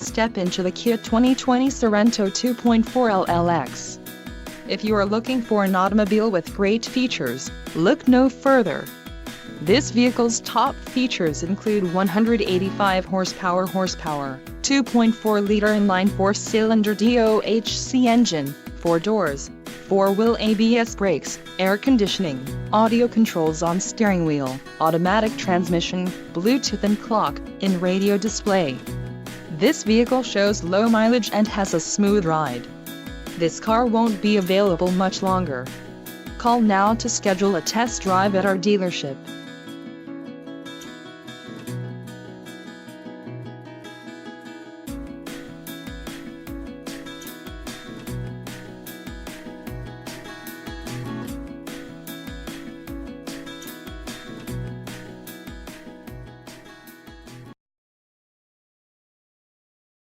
Step into the Kia 2020 Sorento 2.4 LLX. If you are looking for an automobile with great features, look no further. This vehicle's top features include 185 horsepower, 2.4-liter inline four-cylinder DOHC engine, 4 doors, 4-wheel ABS brakes, air conditioning, audio controls on steering wheel, automatic transmission, Bluetooth and clock-in radio display. This vehicle shows low mileage and has a smooth ride. This car won't be available much longer. Call now to schedule a test drive at our dealership.